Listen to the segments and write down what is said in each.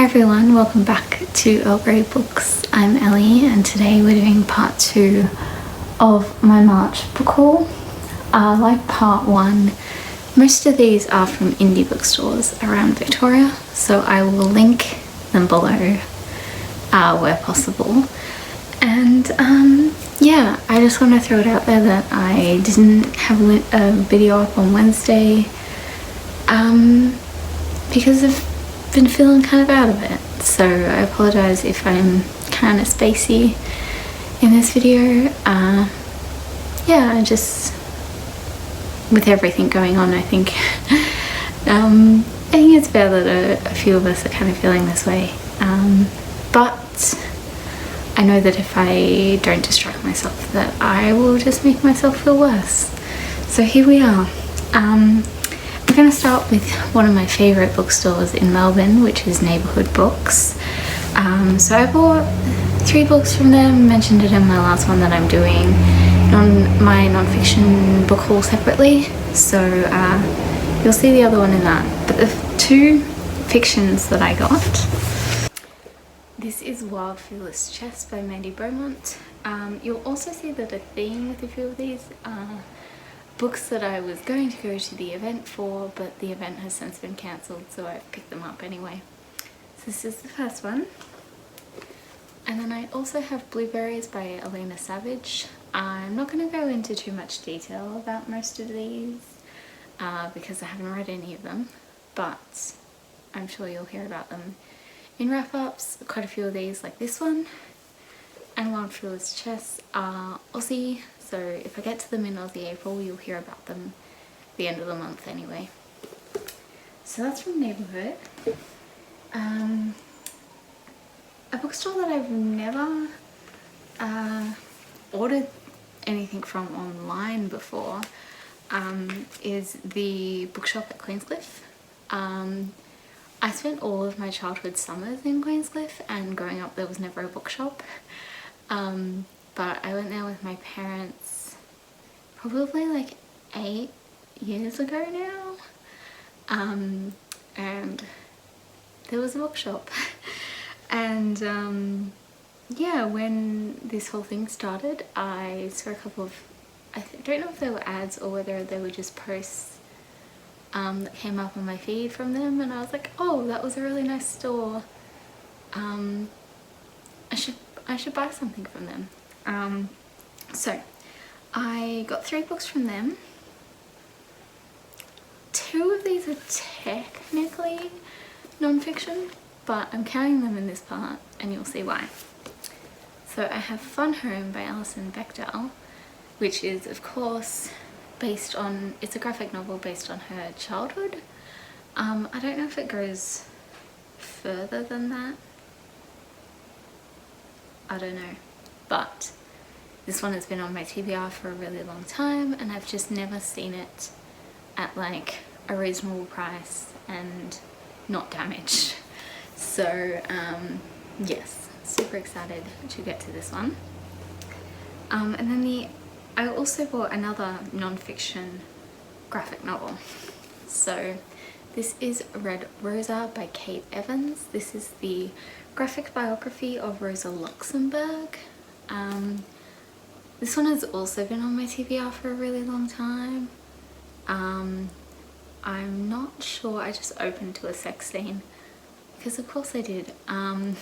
Hi everyone, welcome back to Earl Grey Books. I'm Ellie and today we're doing part 2 of my March book haul. Like part 1, most of these are from indie bookstores around Victoria, so I will link them below where possible. And yeah, I just want to throw it out there that I didn't have a video up on Wednesday because I've been feeling kind of out of it, so I apologize if I'm kind of spacey in this video. Yeah, I just, with everything going on, I think I think it's fair that a few of us are kind of feeling this way, but I know that if I don't distract myself that I will just make myself feel worse. So here we are. I'm going to start with one of my favourite bookstores in Melbourne, which is Neighbourhood Books. So I bought 3 books from them, mentioned it in my last one that I'm doing on my non-fiction book haul separately, so you'll see the other one in that. But the 2 fictions that I got, this is Wild Fearless Chess by Mandy Beaumont. You'll also see that a theme with a few of these books that I was going to go to the event for, but the event has since been cancelled, so I've picked them up anyway. So this is the first one. And then I also have Blueberries by Elena Savage. I'm not going to go into too much detail about most of these because I haven't read any of them, but I'm sure you'll hear about them in wrap-ups. Quite a few of these, like this one and Wild Fearless Chess, are Aussie, so if I get to them in Aussie April, you'll hear about them at the end of the month anyway. So that's from Neighbourhood. A bookstore that I've never ordered anything from online before is the bookshop at Queenscliff. I spent all of my childhood summers in Queenscliff, and growing up there was never a bookshop. But I went there with my parents probably like 8 years ago now, and there was a bookshop. And yeah, when this whole thing started, I saw a couple of, I don't know if they were ads or whether they were just posts that came up on my feed from them, and I was like, oh, that was a really nice store. I should buy something from them. So I got 3 books from them. 2 of these are technically non-fiction, but I'm counting them in this part and you'll see why. So I have Fun Home by Alison Bechdel, which is of course based on, it's a graphic novel based on her childhood. I don't know if it goes further than that. I don't know, but this one has been on my TBR for a really long time and I've just never seen it at like a reasonable price and not damaged. So yes, super excited to get to this one. And then I also bought another non-fiction graphic novel. So this is Red Rosa by Kate Evans. This is the graphic biography of Rosa Luxemburg. This one has also been on my TBR for a really long time. I'm not sure, I just opened to a sex scene because of course I did. I'm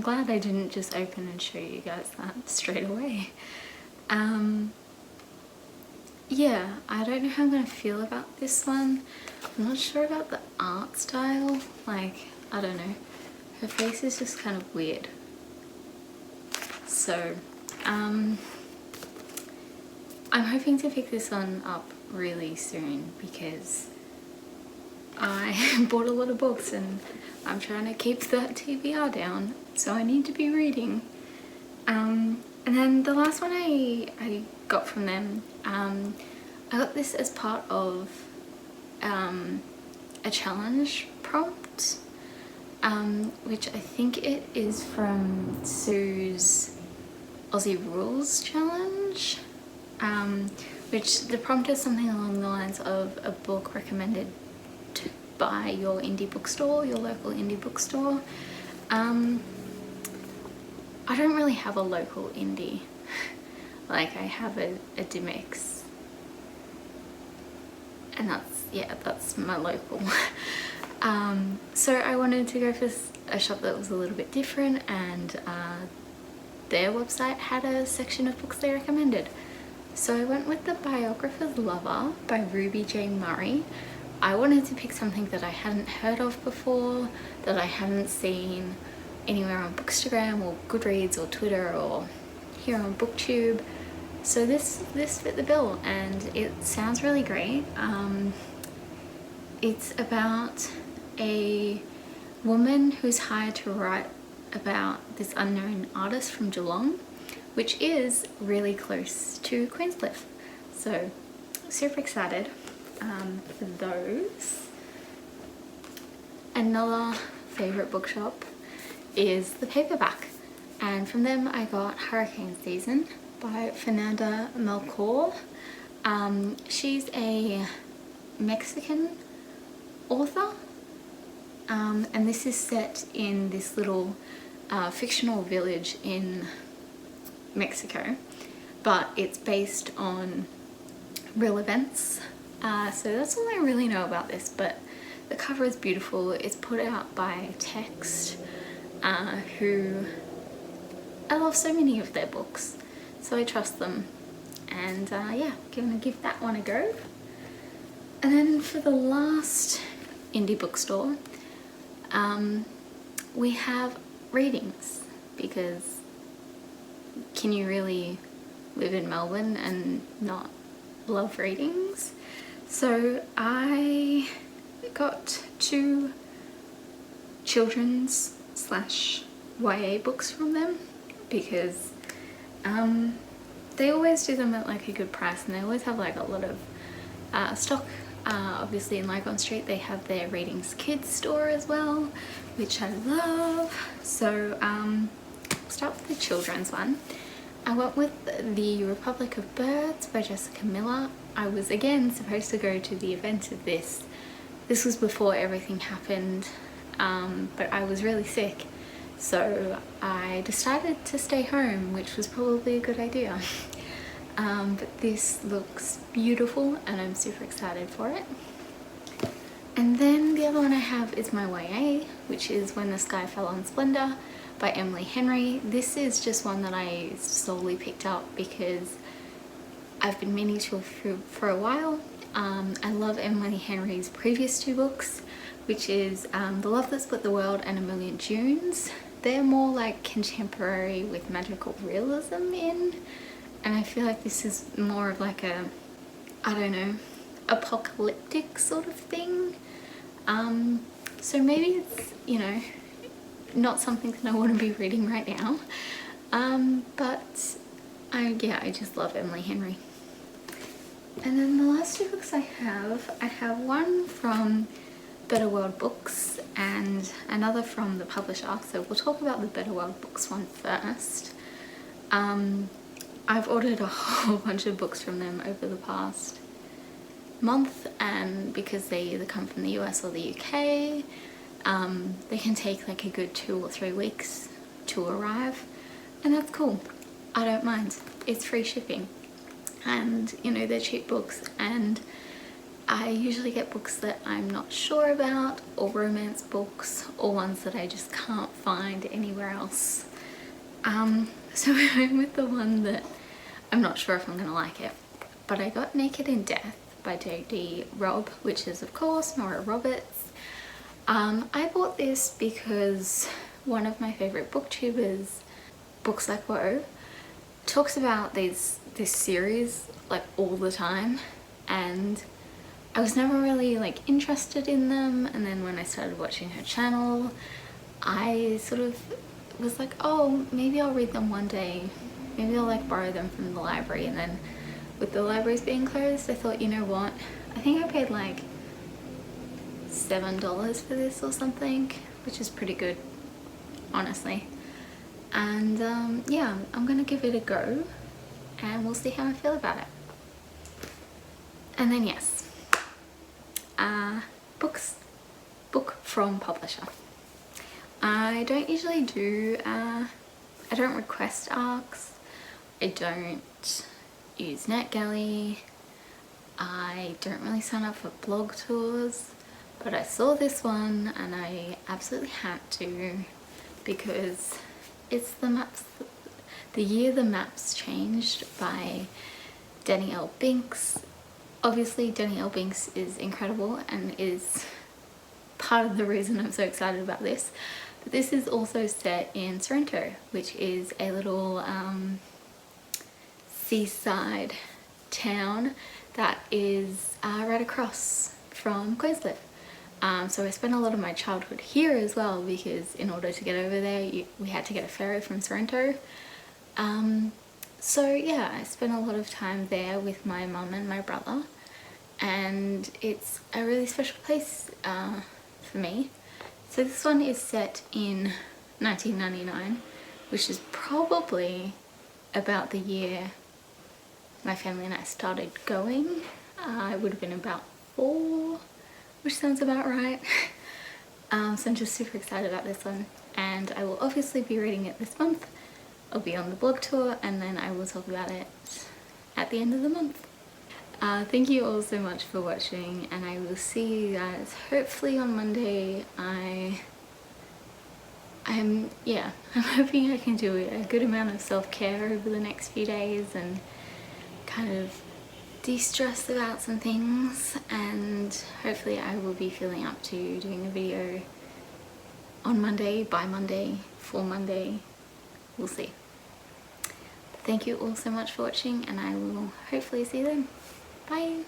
glad I didn't just open and show you guys that straight away. Yeah, I don't know how I'm going to feel about this one. I'm not sure about the art style, like, I don't know. Her face is just kind of weird. So, I'm hoping to pick this one up really soon because I bought a lot of books and I'm trying to keep that TBR down, so I need to be reading. And then the last one I got from them, I got this as part of a challenge prompt, which I think it is from Sue's Aussie Rules challenge, which the prompt is something along the lines of a book recommended by your indie bookstore, your local indie bookstore. I don't really have a local indie. Like, I have a Dymocks, and that's my local. So I wanted to go for a shop that was a little bit different, and their website had a section of books they recommended. So I went with The Biographer's Lover by Ruby J. Murray. I wanted to pick something that I hadn't heard of before, that I hadn't seen anywhere on Bookstagram or Goodreads or Twitter or here on BookTube. So this fit the bill, and it sounds really great. It's about a woman who's hired to write about this unknown artist from Geelong, which is really close to Queenscliff. So super excited for those. Another favourite bookshop is The Paperback, and from them I got Hurricane Season by Fernanda Melchor. She's a Mexican author, and this is set in this little fictional village in Mexico, but it's based on real events. So that's all I really know about this, but the cover is beautiful. It's put out by Text, who I love so many of their books, so I trust them, and yeah, gonna give that one a go. And then for the last indie bookstore, we have Readings, because can you really live in Melbourne and not love Readings? So I got 2 children's / YA books from them, because they always do them at like a good price, and they always have like a lot of stock. Obviously in Lygon Street they have their Readings Kids store as well, which I love. So I'll start with the children's one. I went with The Republic of Birds by Jessica Miller. I was again supposed to go to the event of this. This was before everything happened, but I was really sick, so I decided to stay home, which was probably a good idea. But this looks beautiful and I'm super excited for it. And then the other one I have is my YA, which is When the Sky Fell on Splendor by Emily Henry. This is just one that I solely picked up because I've been meaning to for a while. I love Emily Henry's previous 2 books, which is The Love That Split the World and A Million Junes. They're more like contemporary with magical realism in, and I feel like this is more of like a, I don't know, apocalyptic sort of thing. So maybe it's, you know, not something that I want to be reading right now. But I just love Emily Henry. And then the last 2 books I have one from Better World Books and another from the publisher. So we'll talk about the Better World Books one first. I've ordered a whole bunch of books from them over the past month, and because they either come from the US or the UK, they can take like a good 2 or 3 weeks to arrive, and that's cool. I don't mind. It's free shipping, and you know, they're cheap books, and I usually get books that I'm not sure about, or romance books, or ones that I just can't find anywhere else. So I went with the one that I'm not sure if I'm gonna like it, but I got Naked in Death by J.D. Robb, which is of course Nora Roberts. I bought this because one of my favorite booktubers, Books Like Whoa, talks about this series like all the time, and I was never really like interested in them, and then when I started watching her channel, I sort of was like, oh, maybe I'll read them one day, maybe I'll like borrow them from the library. And then with the libraries being closed, I thought, you know what, I think I paid like $7 for this or something, which is pretty good, honestly. And yeah, I'm gonna give it a go and we'll see how I feel about it. And then yes, book from publisher. I don't usually do, I don't request ARCs, I don't use NetGalley, I don't really sign up for blog tours, but I saw this one and I absolutely had to because it's the year the maps changed by Denny L. Binks. Obviously Denny L. Binks is incredible and is part of the reason I'm so excited about this, but this is also set in Sorrento, which is a little seaside town that is right across from Queensland. So I spent a lot of my childhood here as well because in order to get over there we had to get a ferry from Sorrento. So yeah, I spent a lot of time there with my mum and my brother, and it's a really special place for me. So this one is set in 1999, which is probably about the year my family and I started going. I would have been about 4, which sounds about right. So I'm just super excited about this one, and I will obviously be reading it this month. I'll be on the blog tour and then I will talk about it at the end of the month. Thank you all so much for watching, and I will see you guys hopefully on Monday. I'm hoping I can do a good amount of self-care over the next few days and kind of de-stress about some things, and hopefully I will be feeling up to doing a video on Monday, by Monday, for Monday. We'll see. Thank you all so much for watching, and I will hopefully see you then. Bye!